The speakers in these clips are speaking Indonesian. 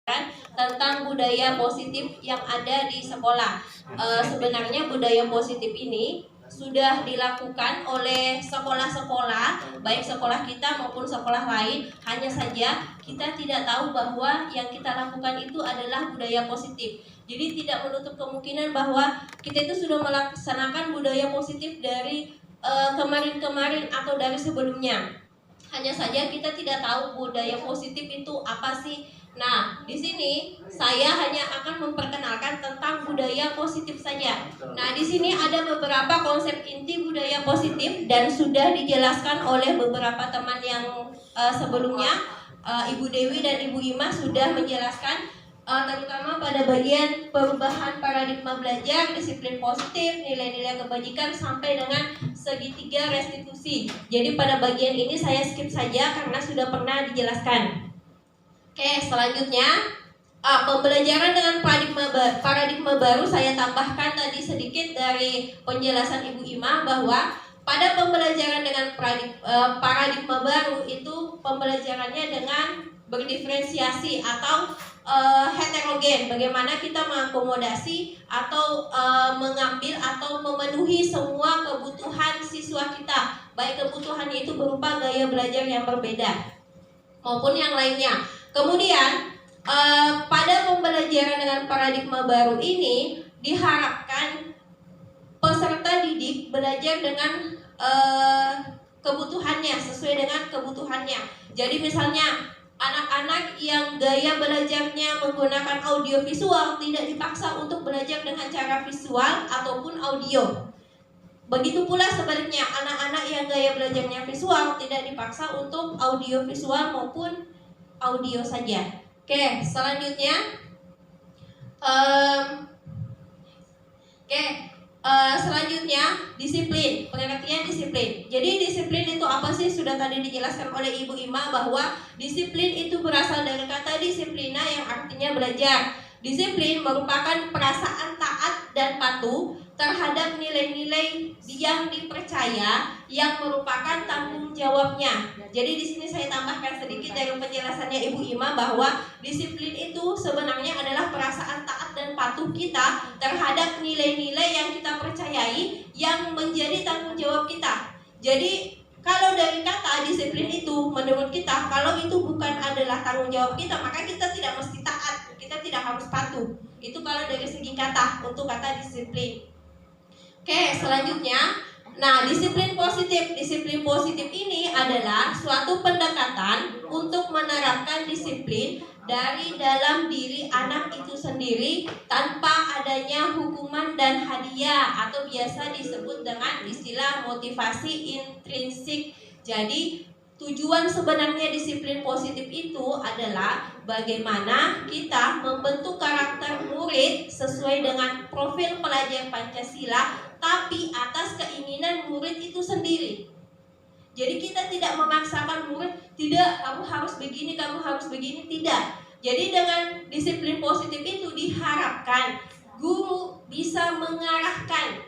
tentang budaya positif yang ada di sekolah. Sebenarnya budaya positif ini sudah dilakukan oleh sekolah-sekolah, baik sekolah kita maupun sekolah lain. Hanya saja kita tidak tahu bahwa yang kita lakukan itu adalah budaya positif. Jadi tidak menutup kemungkinan bahwa kita itu sudah melaksanakan budaya positif dari kemarin-kemarin atau dari sebelumnya. Hanya saja kita tidak tahu budaya positif itu apa sih. Nah, di sini saya hanya akan memperkenalkan tentang budaya positif saja. Nah, di sini ada beberapa konsep inti budaya positif dan sudah dijelaskan oleh beberapa teman yang sebelumnya. Ibu Dewi dan Ibu Ima sudah menjelaskan terutama pada bagian perubahan paradigma belajar, disiplin positif, nilai-nilai kebajikan sampai dengan segitiga restitusi. Jadi pada bagian ini saya skip saja karena sudah pernah dijelaskan. Oke, selanjutnya pembelajaran dengan paradigma baru saya tambahkan tadi sedikit dari penjelasan Ibu Ima bahwa pada pembelajaran dengan paradigma baru itu pembelajarannya dengan berdiferensiasi atau heterogen. Bagaimana kita mengakomodasi atau mengambil atau memenuhi semua kebutuhan siswa kita, baik kebutuhannya itu berupa gaya belajar yang berbeda maupun yang lainnya. Kemudian pada pembelajaran dengan paradigma baru ini diharapkan peserta didik belajar dengan kebutuhannya, sesuai dengan kebutuhannya. Jadi misalnya anak-anak yang gaya belajarnya menggunakan audio visual tidak dipaksa untuk belajar dengan cara visual ataupun audio. Begitu pula sebaliknya, anak-anak yang gaya belajarnya visual tidak dipaksa untuk audio visual maupun audio saja. Oke, selanjutnya selanjutnya disiplin, pengertian disiplin. Jadi disiplin itu apa sih? Sudah tadi dijelaskan oleh Ibu Ima bahwa disiplin itu berasal dari kata disiplina yang artinya belajar. Disiplin merupakan perasaan taat dan patuh terhadap nilai-nilai yang dipercaya yang merupakan tanggung jawabnya. Jadi di sini saya tambahkan sedikit dari penjelasannya Ibu Ima bahwa disiplin itu sebenarnya adalah perasaan taat dan patuh kita terhadap nilai-nilai yang kita percayai yang menjadi tanggung jawab kita. Jadi kalau dari kata disiplin itu menurut kita, kalau itu bukan adalah tanggung jawab kita, maka kita tidak mesti taat, kita tidak harus patuh. Itu kalau dari segi kata untuk kata disiplin. Oke, selanjutnya, nah disiplin positif. Disiplin positif ini adalah suatu pendekatan untuk menerapkan disiplin dari dalam diri anak itu sendiri tanpa adanya hukuman dan hadiah atau biasa disebut dengan istilah motivasi intrinsik. Jadi tujuan sebenarnya disiplin positif itu adalah bagaimana kita membentuk karakter murid sesuai dengan profil pelajar Pancasila, tapi atas keinginan murid itu sendiri. Jadi kita tidak memaksakan murid, tidak, kamu harus begini, kamu harus begini, tidak. Jadi dengan disiplin positif itu diharapkan guru bisa mengarahkan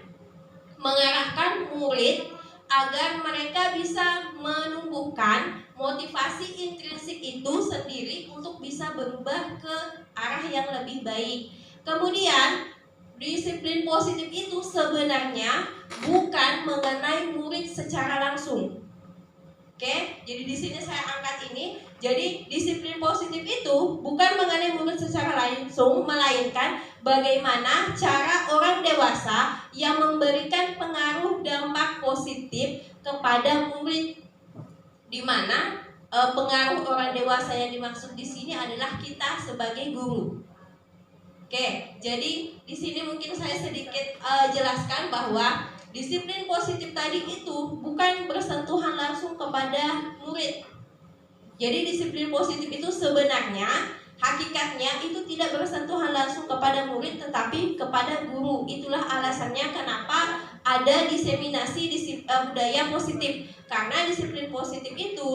murid agar mereka bisa menumbuhkan motivasi intrinsik itu sendiri untuk bisa berubah ke arah yang lebih baik. Kemudian disiplin positif itu sebenarnya bukan mengenai murid secara langsung. Oke, jadi di sini saya angkat ini. Jadi disiplin positif itu bukan mengenai murid secara langsung, melainkan bagaimana cara orang dewasa yang memberikan pengaruh dampak positif kepada murid, di mana pengaruh orang dewasa yang dimaksud di sini adalah kita sebagai guru. Oke, jadi di sini mungkin saya sedikit jelaskan bahwa disiplin positif tadi itu bukan bersentuhan langsung kepada murid. Jadi disiplin positif itu sebenarnya hakikatnya itu tidak bersentuhan langsung kepada murid tetapi kepada guru. Itulah alasannya kenapa ada diseminasi budaya positif. Karena disiplin positif itu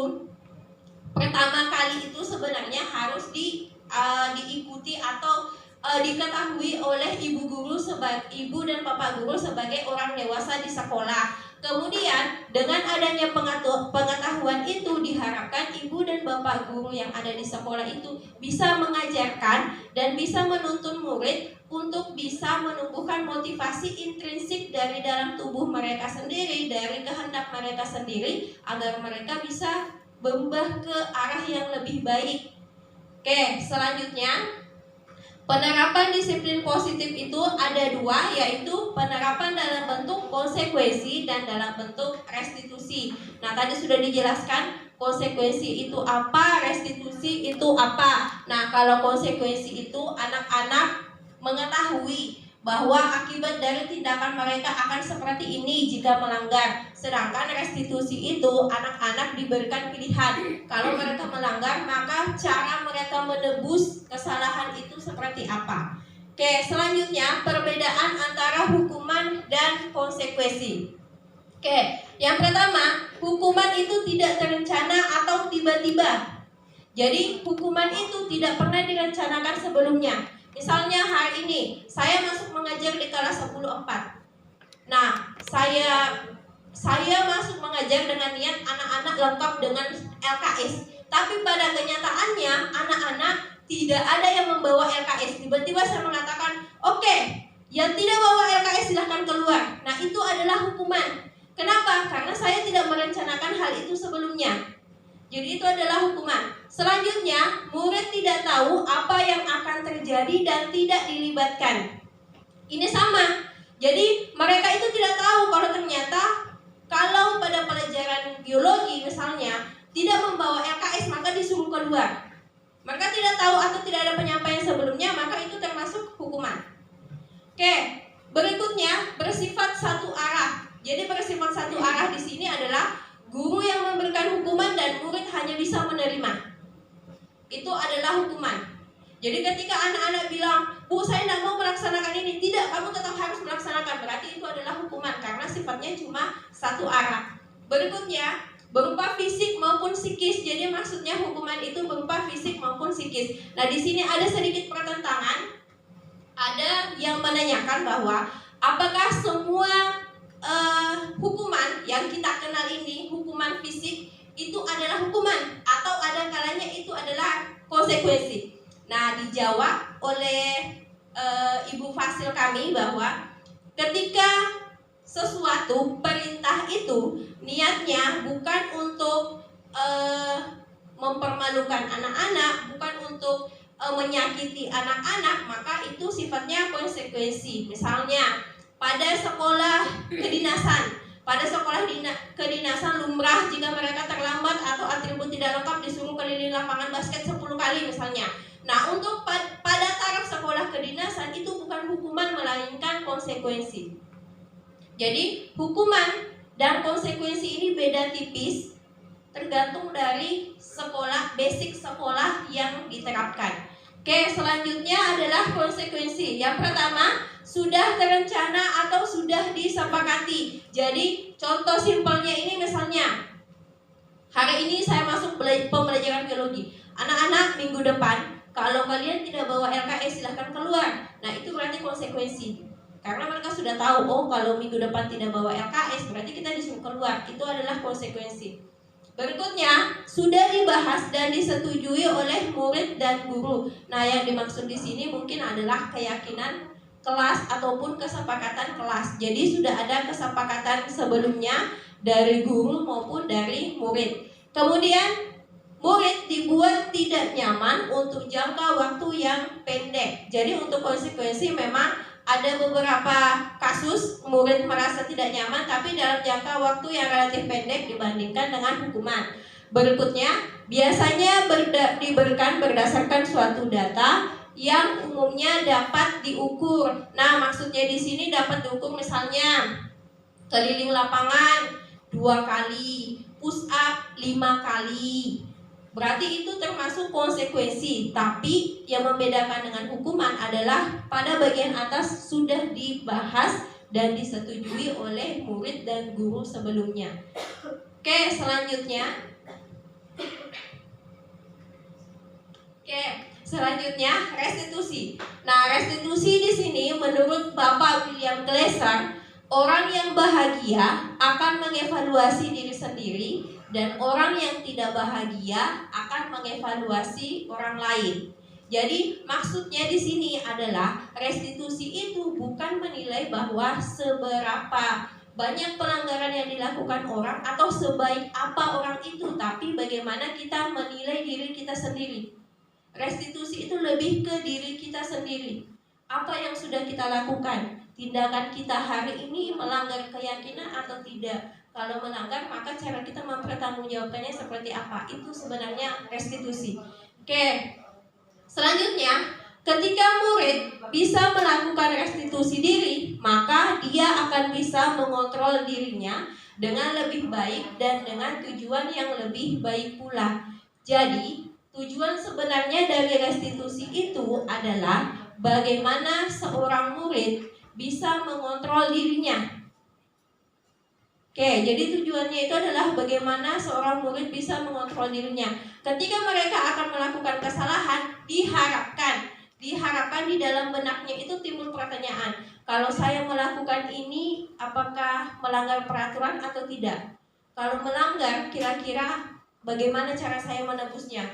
pertama kali itu sebenarnya harus diikuti atau diketahui oleh ibu dan bapak guru sebagai orang dewasa di sekolah. Kemudian dengan adanya pengetahuan itu diharapkan ibu dan bapak guru yang ada di sekolah itu bisa mengajarkan dan bisa menuntun murid untuk bisa menumbuhkan motivasi intrinsik dari dalam tubuh mereka sendiri, dari kehendak mereka sendiri, agar mereka bisa berubah ke arah yang lebih baik. Oke, selanjutnya penerapan disiplin positif itu ada dua, yaitu penerapan dalam bentuk konsekuensi dan dalam bentuk restitusi. Nah, tadi sudah dijelaskan konsekuensi itu apa, restitusi itu apa. Nah, kalau konsekuensi itu anak-anak mengetahui bahwa akibat dari tindakan mereka akan seperti ini jika melanggar. Sedangkan restitusi itu anak-anak diberikan pilihan. Kalau mereka melanggar, maka cara mereka menebus kesalahan itu seperti apa. Oke, selanjutnya perbedaan antara hukuman dan konsekuensi. Oke, yang pertama, hukuman itu tidak terencana atau tiba-tiba. Jadi hukuman itu tidak pernah direncanakan sebelumnya. Misalnya hari ini saya masuk mengajar di kelas 10-4. Nah, saya masuk mengajar dengan niat anak-anak lengkap dengan LKS. Tapi pada kenyataannya anak-anak tidak ada yang membawa LKS. Tiba-tiba saya mengatakan, oke, yang tidak bawa LKS silahkan keluar. Nah, itu adalah hukuman. Kenapa? Karena saya tidak merencanakan hal itu sebelumnya. Jadi itu adalah hukuman. Selanjutnya, murid tidak tahu apa yang akan terjadi dan tidak dilibatkan. Ini sama. Jadi mereka itu tidak tahu kalau pada pelajaran biologi misalnya tidak membawa LKS maka disuruh keluar. Mereka tidak tahu atau tidak ada penyampaian sebelumnya, maka itu termasuk hukuman. Oke, berikutnya bersifat satu arah. Jadi bersifat satu arah di sini adalah guru yang memberikan hukuman dan murid hanya bisa menerima. Itu adalah hukuman. Jadi ketika anak-anak bilang, "Bu, saya tidak mau melaksanakan ini." Tidak, kamu tetap harus melaksanakan. Berarti itu adalah hukuman karena sifatnya cuma satu arah. Berikutnya, berupa fisik maupun psikis. Jadi maksudnya hukuman itu berupa fisik maupun psikis. Nah, di sini ada sedikit pertentangan. Ada yang menanyakan bahwa apakah semua hukuman yang kita kenal ini, hukuman fisik itu adalah hukuman atau ada kalanya itu adalah konsekuensi. Nah, dijawab oleh Ibu Fasil kami bahwa ketika sesuatu perintah itu niatnya bukan untuk mempermalukan anak-anak, bukan untuk menyakiti anak-anak, maka itu sifatnya konsekuensi. Misalnya pada sekolah kedinasan, kedinasan lumrah jika mereka terlambat atau atribut tidak lengkap disuruh keliling lapangan basket 10 kali misalnya. Nah, untuk pada taraf sekolah kedinasan itu bukan hukuman melainkan konsekuensi. Jadi hukuman dan konsekuensi ini beda tipis tergantung dari sekolah, basic sekolah yang diterapkan. Oke, selanjutnya adalah konsekuensi. Yang pertama, sudah terencana atau sudah disepakati. Jadi contoh simpelnya ini misalnya, hari ini saya masuk pembelajaran biologi. Anak-anak, minggu depan kalau kalian tidak bawa LKS silahkan keluar. Nah, itu berarti konsekuensi. Karena mereka sudah tahu, oh kalau minggu depan tidak bawa LKS berarti kita disuruh keluar. Itu adalah konsekuensi. Berikutnya, sudah dibahas dan disetujui oleh murid dan guru. Nah, yang dimaksud di sini mungkin adalah keyakinan kelas ataupun kesepakatan kelas. Jadi sudah ada kesepakatan sebelumnya dari guru maupun dari murid. Kemudian murid dibuat tidak nyaman untuk jangka waktu yang pendek. Jadi untuk konsekuensi memang ada beberapa kasus murid merasa tidak nyaman tapi dalam jangka waktu yang relatif pendek dibandingkan dengan hukuman. Berikutnya, biasanya diberikan berdasarkan suatu data yang umumnya dapat diukur. Nah, maksudnya di sini dapat diukur misalnya keliling lapangan 2 kali, push up 5 kali. Berarti itu termasuk konsekuensi. Tapi yang membedakan dengan hukuman adalah pada bagian atas sudah dibahas dan disetujui oleh murid dan guru sebelumnya. Oke, selanjutnya restitusi. Nah, restitusi di sini menurut Bapak William Glasser Orang yang bahagia akan mengevaluasi diri sendiri, dan orang yang tidak bahagia akan mengevaluasi orang lain. Jadi maksudnya di sini adalah restitusi itu bukan menilai bahwa seberapa banyak pelanggaran yang dilakukan orang atau sebaik apa orang itu, tapi bagaimana kita menilai diri kita sendiri. Restitusi itu lebih ke diri kita sendiri. Apa yang sudah kita lakukan? Tindakan kita hari ini melanggar keyakinan atau tidak? Kalau melanggar, maka cara kita mempertanggungjawabkannya seperti apa? Itu sebenarnya restitusi. Oke. Selanjutnya, ketika murid bisa melakukan restitusi diri, maka dia akan bisa mengontrol dirinya dengan lebih baik dan dengan tujuan yang lebih baik pula. Jadi, tujuan sebenarnya dari restitusi itu adalah bagaimana seorang murid bisa mengontrol dirinya. Oke, jadi tujuannya itu adalah bagaimana seorang murid bisa mengontrol dirinya. Ketika mereka akan melakukan kesalahan, diharapkan di dalam benaknya itu timbul pertanyaan, kalau saya melakukan ini, apakah melanggar peraturan atau tidak? Kalau melanggar, kira-kira bagaimana cara saya menebusnya?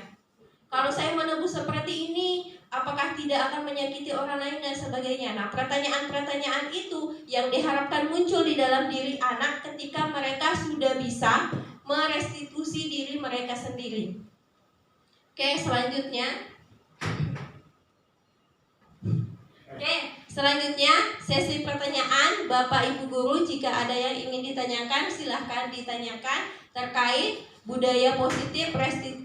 Kalau saya menebus seperti ini, apakah tidak akan menyakiti orang lain dan sebagainya. Nah, pertanyaan-pertanyaan itu yang diharapkan muncul di dalam diri anak ketika mereka sudah bisa merestitusi diri mereka sendiri. Oke, selanjutnya sesi pertanyaan. Bapak Ibu guru, jika ada yang ingin ditanyakan, silahkan ditanyakan terkait budaya positif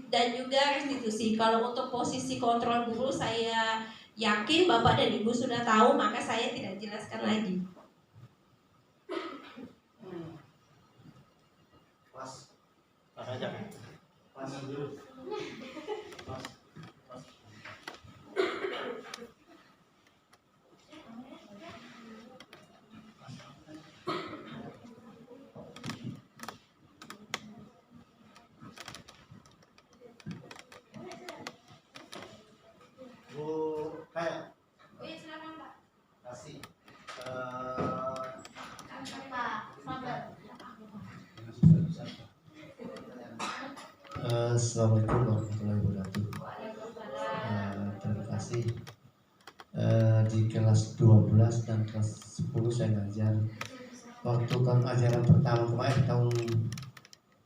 dan juga restitusi. Kalau untuk posisi kontrol guru, saya yakin Bapak dan Ibu sudah tahu, maka saya tidak jelaskan lagi. Pas aja. Pas dulu. Pas. Kayak. Oh iya, silakan Pak. Kasih. Assalamualaikum warahmatullahi wabarakatuh. Terima kasih. Di kelas 12 dan kelas 10 saya ngajar. Waktu ajaran pertama kemarin tahun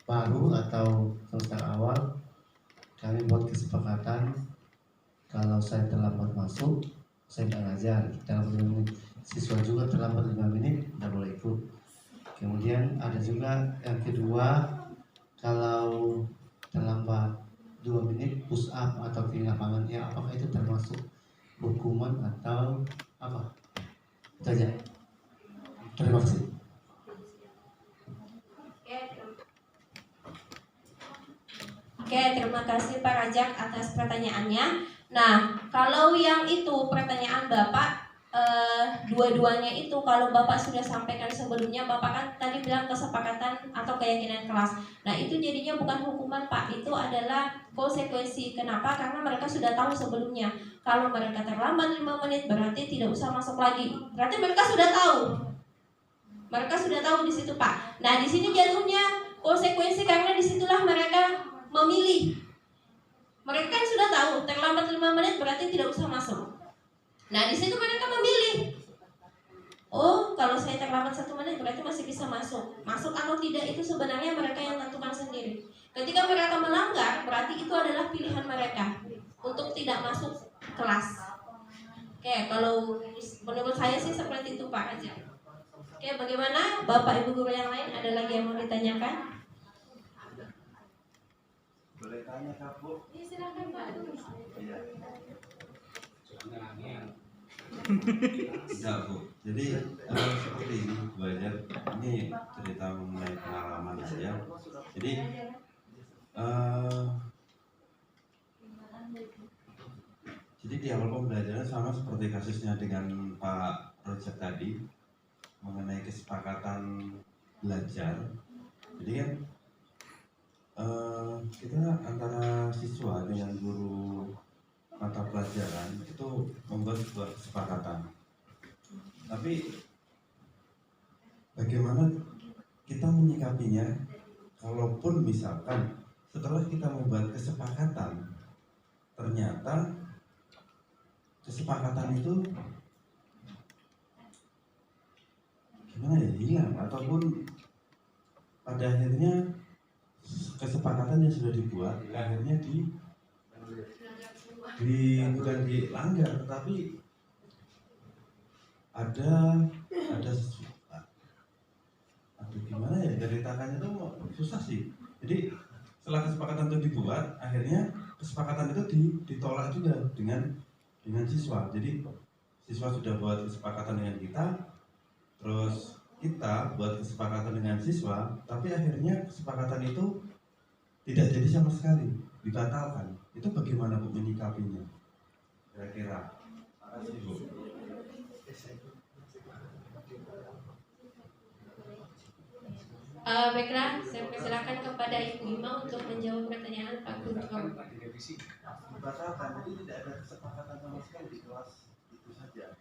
baru atau semester awal, kami buat kesepakatan kalau saya terlambat masuk, saya tidak ngajar dalam 5 menit. Siswa juga terlambat 5 menit, tidak boleh ikut. Kemudian ada juga yang kedua, kalau terlambat 2 menit push up atau di lapangan, ya apakah itu termasuk hukuman atau apa? Itu aja. Terima kasih. Oke, terima kasih Pak Rajak atas pertanyaannya. Nah, kalau yang itu pertanyaan Bapak, dua-duanya itu kalau Bapak sudah sampaikan sebelumnya, Bapak kan tadi bilang kesepakatan atau keyakinan kelas. Nah, itu jadinya bukan hukuman Pak, itu adalah konsekuensi. Kenapa? Karena mereka sudah tahu sebelumnya. Kalau mereka terlambat 5 menit berarti tidak usah masuk lagi. Berarti mereka sudah tahu. Mereka sudah tahu di situ Pak. Nah, di sini jatuhnya konsekuensi karena disitulah mereka memilih. Mereka kan sudah tahu terlambat 5 menit berarti tidak usah masuk. Nah, di situ mereka memilih. Oh, kalau saya terlambat 1 menit berarti masih bisa masuk. Masuk atau tidak itu sebenarnya mereka yang tentukan sendiri. Ketika mereka melanggar, berarti itu adalah pilihan mereka untuk tidak masuk kelas. Oke, kalau menurut saya sih seperti itu Pak aja. Oke, bagaimana Bapak Ibu guru yang lain? Ada lagi yang mau ditanyakan? Boleh tanya Kak Bu? Ya, silakan Pak. Iya. Enggak Bu, jadi seperti ini belajar, ini cerita mengenai pengalaman saya. Jadi di awal pembelajaran sama seperti kasusnya dengan Pak Rojak tadi mengenai kesepakatan belajar. Jadi kan kita antara siswa dengan guru mata pelajaran itu membuat sebuah kesepakatan. Tapi bagaimana kita menyikapinya kalaupun misalkan setelah kita membuat kesepakatan ternyata kesepakatan itu gimana ya, hilang, ataupun pada akhirnya kesepakatan yang sudah dibuat akhirnya bukan dilanggar, tetapi ada gimana ya, ceritakannya itu susah sih. Jadi setelah kesepakatan itu dibuat, akhirnya kesepakatan itu ditolak juga dengan siswa. Jadi siswa sudah buat kesepakatan dengan kita, terus kita buat kesepakatan dengan siswa, tapi akhirnya kesepakatan itu tidak jadi sama sekali, dibatalkan. Itu bagaimana Bu menyikapinya? Kira-kira. Makasih Bu. Baiklah, saya persilakan kepada Ibu Ima untuk menjawab pertanyaan Pak Kunchoro. Dibatalkan, jadi tidak ada kesepakatan sama sekali di kelas itu saja.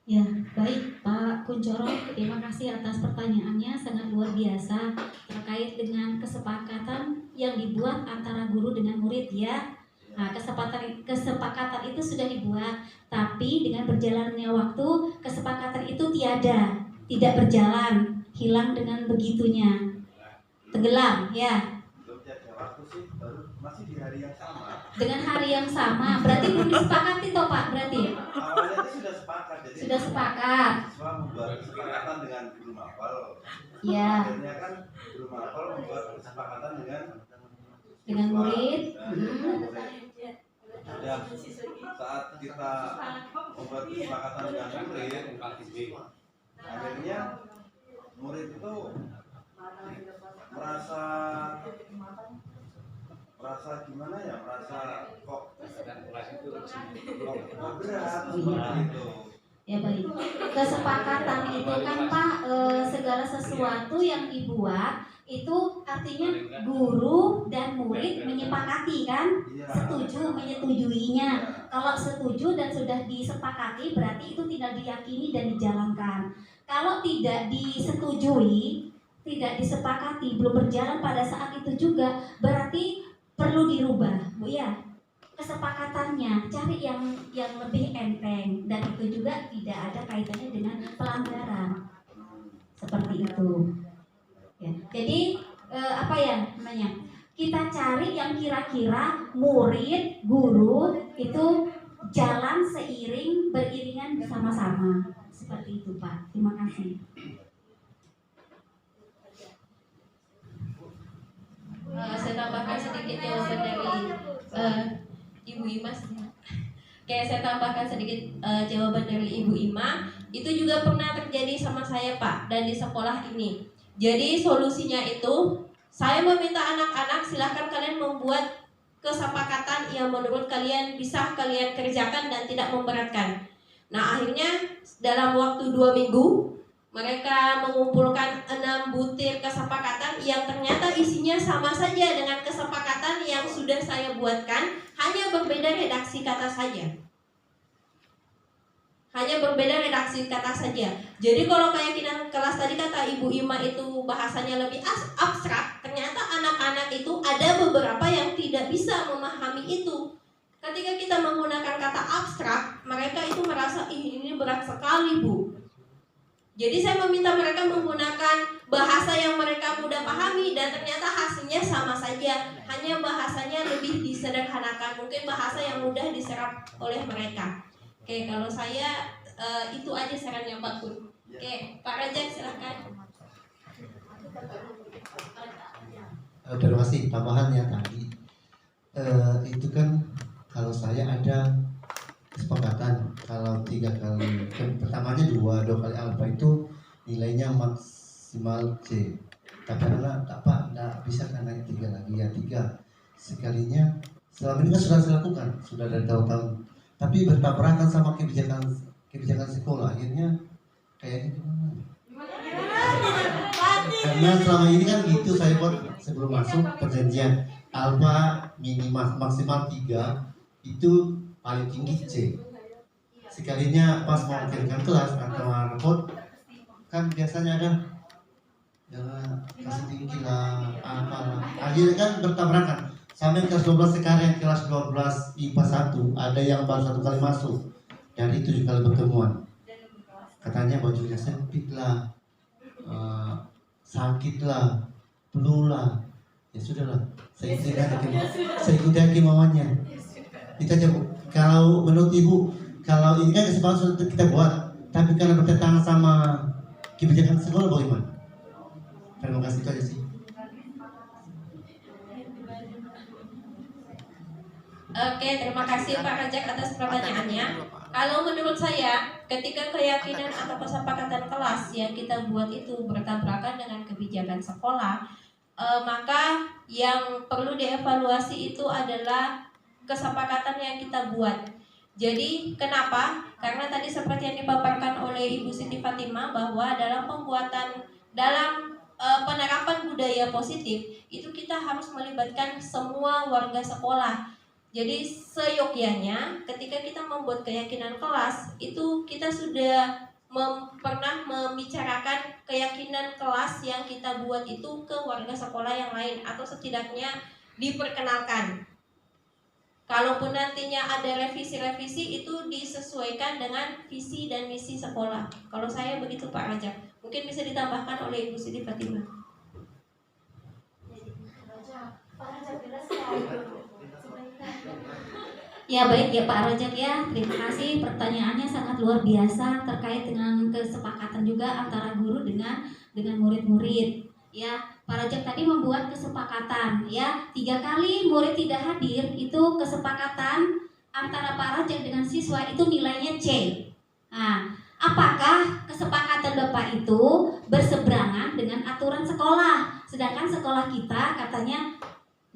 Ya, baik Pak Kunchoro, terima kasih atas pertanyaannya, sangat luar biasa terkait dengan kesepakatan yang dibuat antara guru dengan murid ya. Nah, kesepakatan itu sudah dibuat, tapi dengan berjalannya waktu kesepakatan itu tidak berjalan, hilang dengan begitunya, tenggelam ya. Belum tiada waktu sih, baru masih di hari yang sama. Dengan hari yang sama, berarti belum disepakati toh Pak, berarti? Awalnya itu sudah sepakat, jadi Sudah sepakat. siswa membuat kesepakatan dengan guru mapel. Ya. Akhirnya kan guru mapel membuat kesepakatan Dengan murid. Sudah saat kita membuat kesepakatan dengan murid, akhirnya murid itu merasa gimana ya, merasa kok berat seperti itu. Ya baik. Kesepakatan itu kan Pak, segala sesuatu yang dibuat itu artinya guru dan murid menyepakati kan, menyetujuinya. Kalau setuju dan sudah disepakati berarti itu tidak diyakini dan dijalankan. Kalau tidak disetujui, tidak disepakati, belum berjalan pada saat itu juga, berarti perlu dirubah, Bu ya. Kesepakatannya cari yang lebih enteng dan itu juga tidak ada kaitannya dengan pelanggaran seperti itu ya. Jadi apa ya namanya, kita cari yang kira-kira murid guru itu jalan beriringan bersama-sama seperti itu Pak. Terima kasih. Saya tambahkan sedikit jawaban dari Ibu Ima. Kayak saya tambahkan sedikit jawaban dari Ibu Ima. Itu juga pernah terjadi sama saya Pak, dan di sekolah ini. Jadi solusinya itu, saya meminta anak-anak silahkan kalian membuat kesepakatan yang menurut kalian bisa kalian kerjakan dan tidak memberatkan. Nah akhirnya dalam waktu 2 minggu mereka mengumpulkan 6 butir kesepakatan yang ternyata isinya sama saja dengan kesepakatan yang sudah saya buatkan, hanya berbeda redaksi kata saja. Jadi kalau keyakinan kelas tadi kata Ibu Ima itu bahasanya lebih abstrak, ternyata anak-anak itu ada beberapa yang tidak bisa memahami itu. Ketika kita menggunakan kata abstrak, mereka itu merasa ini berat sekali Bu. Jadi saya meminta mereka menggunakan bahasa yang mereka mudah pahami, dan ternyata hasilnya sama saja, hanya bahasanya lebih disederhanakan, mungkin bahasa yang mudah diserap oleh mereka. Oke, kalau saya itu aja sarannya Pak Kun. Oke, Pak Rajak silahkan. Terima kasih tambahannya tadi. Itu kan kalau saya ada kesepakatan kalau 3 kali, pertamanya 2 kali alfa itu nilainya maksimal C. Tapi anak tak bisa karena 3 lagi ya 3 sekalinya. Selama ini kan sudah saya lakukan, sudah dari tahun-tahun. Tapi bertabrakan sama kebijakan sekolah, akhirnya kayaknya gimana? Karena selama ini kan gitu saya buat sebelum masuk perjanjian alfa minimal maksimal 3 itu paling tinggi C. Sekalinya pas mau kirimkan kelas atau raport kan biasanya ada Ya kasih tinggi lah, apalah. Akhirnya kan bertabrakan. Sampai kelas 12 sekarang kelas 12 IPA 1 ada yang baru 1 kali masuk dari 7 kali pertemuan. Katanya bajunya sempit lah, sakit lah, penuh lah. Ya sudahlah, saya ikuti aja kemauannya. Kita coba. Kalau menurut ibu, kalau ini kan kesepakatan sudah kita buat, tapi karena bertentangan sama kebijakan sekolah bagaimana? Terima kasih, itu aja sih. Oke, terima kasih Pak Rajak atas pertanyaannya. Kalau menurut saya, ketika keyakinan atau kesepakatan kelas yang kita buat itu bertabrakan dengan kebijakan sekolah, maka yang perlu dievaluasi itu adalah kesepakatan yang kita buat. Jadi kenapa? Karena tadi seperti yang dipaparkan oleh Ibu Siti Fatimah bahwa dalam penerapan budaya positif itu kita harus melibatkan semua warga sekolah. Jadi seyogyanya ketika kita membuat keyakinan kelas itu kita sudah pernah membicarakan keyakinan kelas yang kita buat itu ke warga sekolah yang lain atau setidaknya diperkenalkan. Kalaupun nantinya ada revisi-revisi itu disesuaikan dengan visi dan misi sekolah. Kalau saya begitu Pak Rajak. Mungkin bisa ditambahkan oleh Ibu Siti Fatimah. Ya baik ya Pak Rajak ya, terima kasih, pertanyaannya sangat luar biasa terkait dengan kesepakatan juga antara guru dengan murid-murid. Ya, Pak Rajak tadi membuat kesepakatan ya, 3 kali murid tidak hadir itu kesepakatan antara Pak Rajak dengan siswa itu nilainya C. Nah, apakah kesepakatan Bapak itu berseberangan dengan aturan sekolah? Sedangkan sekolah kita katanya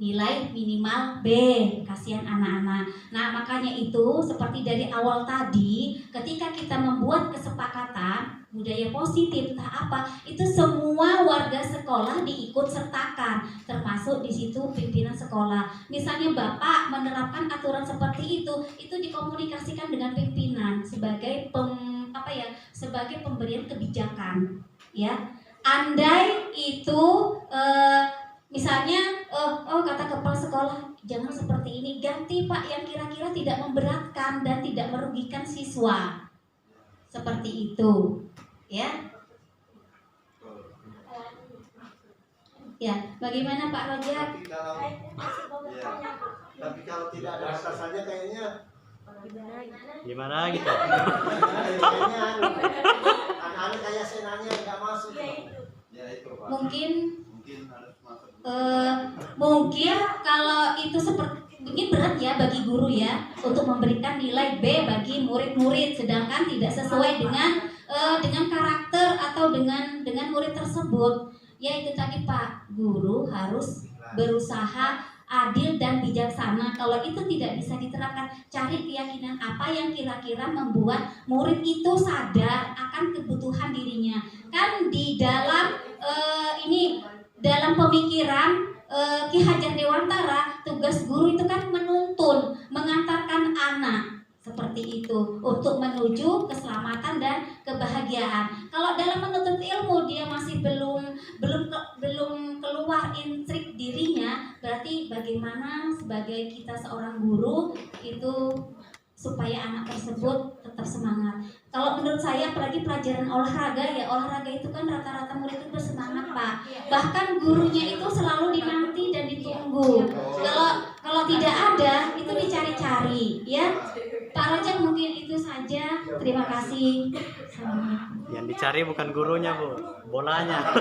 nilai minimal B, kasihan anak-anak. Nah, makanya itu seperti dari awal tadi, ketika kita membuat kesepakatan budaya positif entah apa, itu semua warga sekolah diikut sertakan, termasuk di situ pimpinan sekolah. Misalnya Bapak menerapkan aturan seperti itu dikomunikasikan dengan pimpinan sebagai sebagai pemberian kebijakan, ya. Andai itu misalnya kata kepala sekolah jangan seperti ini, ganti Pak yang kira-kira tidak memberatkan dan tidak merugikan siswa, seperti itu ya. Ya, bagaimana Pak Rojak? Tapi kalau tidak ada batasannya kayaknya gimana gitu? Kayaknya anak-anak kayak senanya nggak masuk. Ya itu Pak. Mungkin harus masuk. Mungkin kalau itu mungkin berat ya bagi guru ya untuk memberikan nilai B bagi murid-murid, sedangkan tidak sesuai dengan karakter atau dengan murid tersebut. Ya itu tadi Pak, guru harus berusaha adil dan bijaksana. Kalau itu tidak bisa diterapkan, cari keyakinan apa yang kira-kira membuat murid itu sadar akan kebutuhan dirinya. Kan di dalam dalam pemikiran Ki Hajar Dewantara, tugas guru itu kan menuntun, mengantarkan anak seperti itu untuk menuju keselamatan dan kebahagiaan. Kalau dalam menuntut ilmu dia masih belum keluar intrik dirinya, berarti bagaimana sebagai kita seorang guru itu supaya anak tersebut tetap semangat. Kalau menurut saya apalagi pelajaran olahraga ya, olahraga itu kan rata-rata murid itu bersemangat Pak. Bahkan gurunya itu selalu dinanti dan ditunggu. Kalau tidak ada itu dicari-cari ya. Pak Rojak mungkin itu saja. Terima kasih. Assalamualaikum. Yang dicari bukan gurunya Bu, bolanya.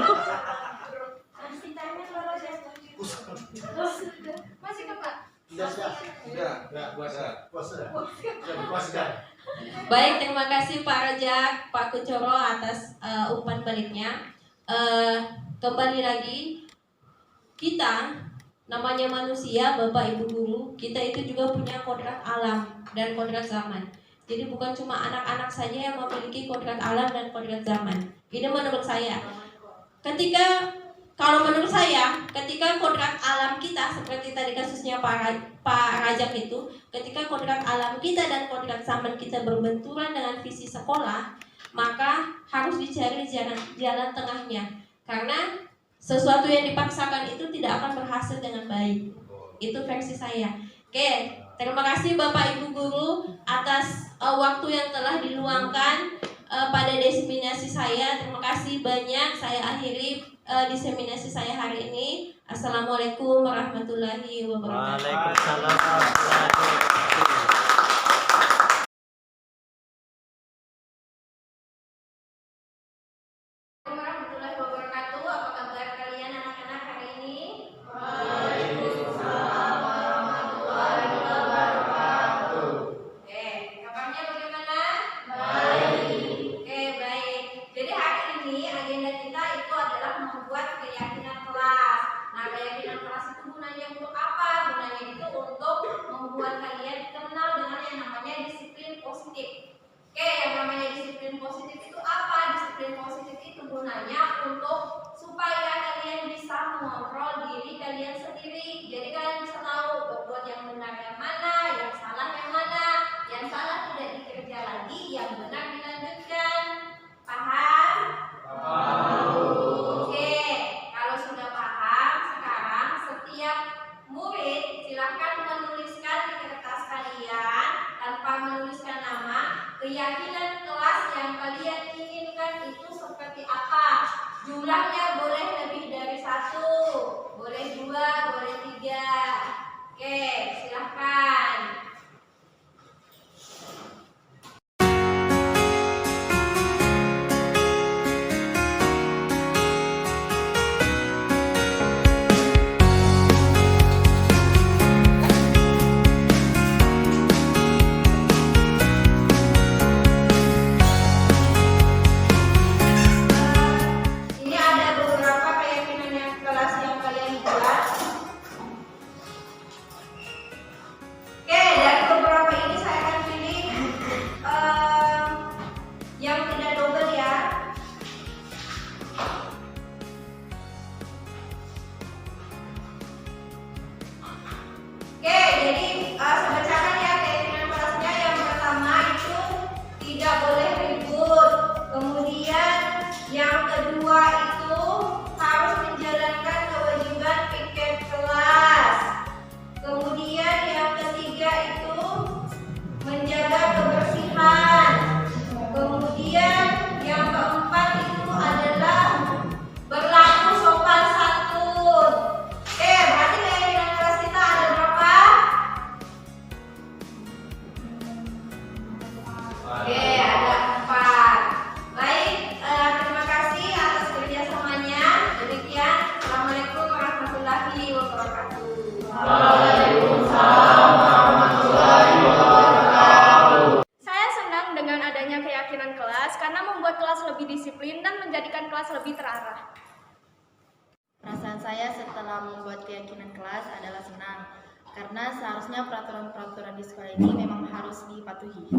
Masih ke Pak? Baik, terima kasih Pak Rajak, Pak Kucoro atas umpan baliknya. Kembali lagi, kita namanya manusia, Bapak Ibu guru, kita itu juga punya kodrat alam dan kodrat zaman. Jadi bukan cuma anak-anak saja yang memiliki kodrat alam dan kodrat zaman. Ini menurut saya. Kalau menurut saya, ketika kodrat alam kita seperti tadi kasusnya Pak Rajak itu, ketika kodrat alam kita dan kodrat zaman kita berbenturan dengan visi sekolah, maka harus dicari jalan tengahnya. Karena sesuatu yang dipaksakan itu tidak akan berhasil dengan baik. Itu versi saya. Oke, terima kasih Bapak Ibu Guru atas waktu yang telah diluangkan pada diseminasi saya. Terima kasih banyak. Saya akhiri diseminasi saya hari ini. Assalamualaikum warahmatullahi wabarakatuh. Waalaikumsalam warahmatullahi wabarakatuh. Warahmatullahi wabarakatuh. Apa kabar kalian anak-anak hari ini? Oke, kabarnya bagaimana? Oke, baik. Jadi hari ini agenda kita itu adalah membuat keyakinan kelas. Nah, keyakinan kelas itu gunanya untuk apa? Gunanya itu untuk membuat kalian kenal dengan yang namanya disiplin positif. Oke, yang namanya disiplin positif itu apa? Disiplin positif itu gunanya untuk supaya kalian bisa mengontrol diri kalian sendiri. Jadi kalian bisa tahu berbuat yang benar yang mana, yang salah yang mana. Yang salah tidak dikerja lagi, yang benar dilanjutkan. Paham? Oke, kalau sudah paham, sekarang setiap murid silahkan menuliskan di kertas kalian tanpa menuliskan nama keyakinan kelas yang kalian inginkan itu seperti apa. Jumlahnya boleh lebih dari 1, boleh 2, boleh 3. Oke, silahkan. Ini ada beberapa keyakinan yang kelas yang kalian buat. Oke, dari beberapa ini saya akan pilih yang tidak double ya. Oke, jadi saya bacakan ya keyakinan kelasnya. Yang pertama itu tidak boleh ribut. Kemudian yang kedua itu harus menjalankan kewajiban piket kelas. Kemudian yang ketiga itu menjaga kebersihan. Kemudian yang keempat itu adalah berlaku sopan santun. Oke, berarti keyakinan kelas kita ada berapa? Oke, ada 4. Baik, terima kasih atas kerjasamanya. Demikian, Assalamualaikum warahmatullahi wabarakatuh. Saya senang dengan adanya keyakinan kelas karena membuat kelas lebih disiplin dan menjadikan kelas lebih terarah. Perasaan saya setelah membuat keyakinan kelas adalah senang, karena seharusnya peraturan-peraturan di sekolah ini memang harus dipatuhi.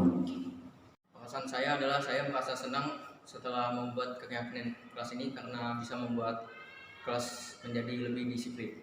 Alasan saya adalah saya merasa senang setelah membuat keyakinan kelas ini karena bisa membuat kelas menjadi lebih disiplin.